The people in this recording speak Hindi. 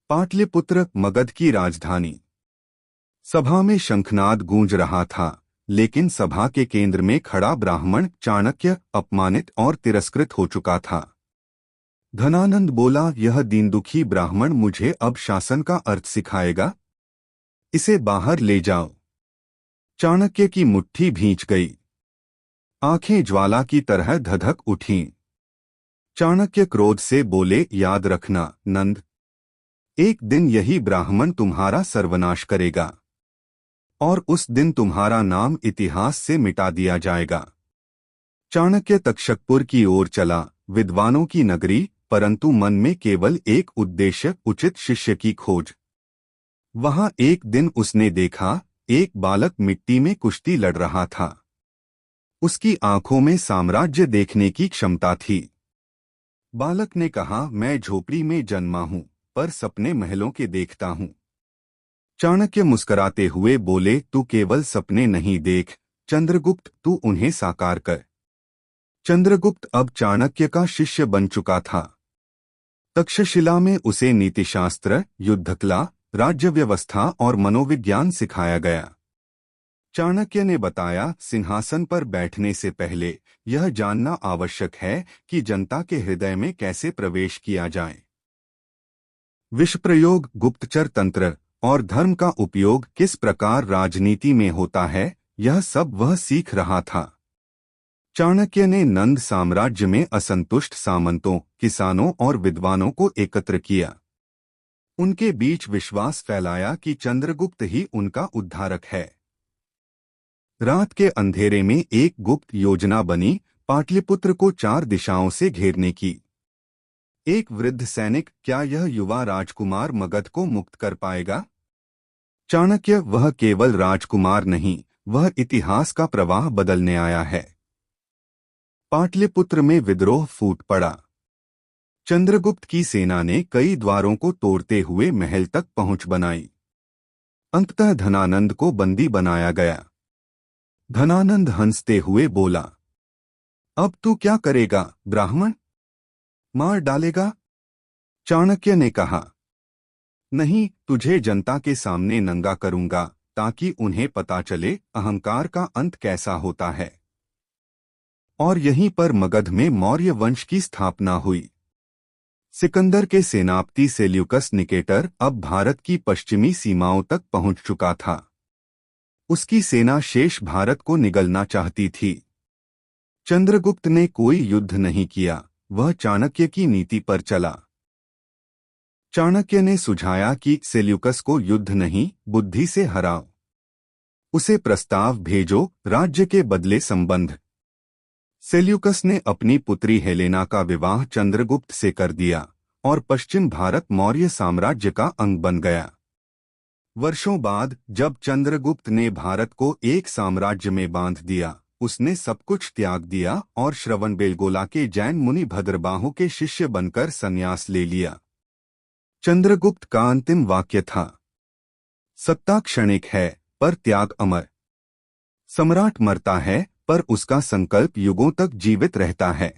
पाटलिपुत्र मगध की राजधानी। सभा में शंखनाद गूंज रहा था, लेकिन सभा के केंद्र में खड़ा ब्राह्मण चाणक्य अपमानित और तिरस्कृत हो चुका था। धनानंद बोला, यह दीनदुखी ब्राह्मण मुझे अब शासन का अर्थ सिखाएगा। इसे बाहर ले जाओ। चाणक्य की मुट्ठी भींच गई। आंखें ज्वाला की तरह धधक उठीं। चाणक्य क्रोध से बोले, याद रखना नंद, एक दिन यही ब्राह्मण तुम्हारा सर्वनाश करेगा और उस दिन तुम्हारा नाम इतिहास से मिटा दिया जाएगा। चाणक्य तक्षकपुर की ओर चला, विद्वानों की नगरी, परंतु मन में केवल एक उद्देश्य, उचित शिष्य की खोज। वहां एक दिन उसने देखा, एक बालक मिट्टी में कुश्ती लड़ रहा था। उसकी आंखों में साम्राज्य देखने की क्षमता थी। बालक ने कहा, मैं झोपड़ी में जन्मा हूं, पर सपने महलों के देखता हूं। चाणक्य मुस्कुराते हुए बोले, तू केवल सपने नहीं देख चंद्रगुप्त, तू उन्हें साकार कर। चंद्रगुप्त अब चाणक्य का शिष्य बन चुका था। तक्षशिला में उसे नीतिशास्त्र, युद्धकला, राज्य व्यवस्था और मनोविज्ञान सिखाया गया। चाणक्य ने बताया, सिंहासन पर बैठने से पहले यह जानना आवश्यक है कि जनता के हृदय में कैसे प्रवेश किया जाए। विष प्रयोग, गुप्तचर तंत्र और धर्म का उपयोग किस प्रकार राजनीति में होता है, यह सब वह सीख रहा था। चाणक्य ने नंद साम्राज्य में असंतुष्ट सामंतों, किसानों और विद्वानों को एकत्र किया। उनके बीच विश्वास फैलाया कि चंद्रगुप्त ही उनका उद्धारक है। रात के अंधेरे में एक गुप्त योजना बनी, पाटलिपुत्र को 4 दिशाओं से घेरने की। एक वृद्ध सैनिक, क्या यह युवा राजकुमार मगध को मुक्त कर पाएगा? चाणक्य, वह केवल राजकुमार नहीं, वह इतिहास का प्रवाह बदलने आया है। पाटलिपुत्र में विद्रोह फूट पड़ा। चंद्रगुप्त की सेना ने कई द्वारों को तोड़ते हुए महल तक पहुंच बनाई। अंततः धनानंद को बंदी बनाया गया। धनानंद हंसते हुए बोला, अब तू क्या करेगा ब्राह्मण? मार डालेगा? चाणक्य ने कहा, नहीं, तुझे जनता के सामने नंगा करूंगा, ताकि उन्हें पता चले अहंकार का अंत कैसा होता है। और यहीं पर मगध में मौर्य वंश की स्थापना हुई। सिकंदर के सेनापति सेल्यूकस निकेटर अब भारत की पश्चिमी सीमाओं तक पहुंच चुका था। उसकी सेना शेष भारत को निगलना चाहती थी। चंद्रगुप्त ने कोई युद्ध नहीं किया, वह चाणक्य की नीति पर चला। चाणक्य ने सुझाया कि सेल्यूकस को युद्ध नहीं, बुद्धि से हराओ। उसे प्रस्ताव भेजो, राज्य के बदले संबंध। सेल्यूकस ने अपनी पुत्री हेलेना का विवाह चंद्रगुप्त से कर दिया और पश्चिम भारत मौर्य साम्राज्य का अंग बन गया। वर्षों बाद जब चंद्रगुप्त ने भारत को एक साम्राज्य में बांध दिया, उसने सब कुछ त्याग दिया और श्रवणबेलगोला के जैन मुनि भद्रबाहु के शिष्य बनकर संन्यास ले लिया। चंद्रगुप्त का अंतिम वाक्य था, सत्ता क्षणिक है पर त्याग अमर। सम्राट मरता है पर उसका संकल्प युगों तक जीवित रहता है।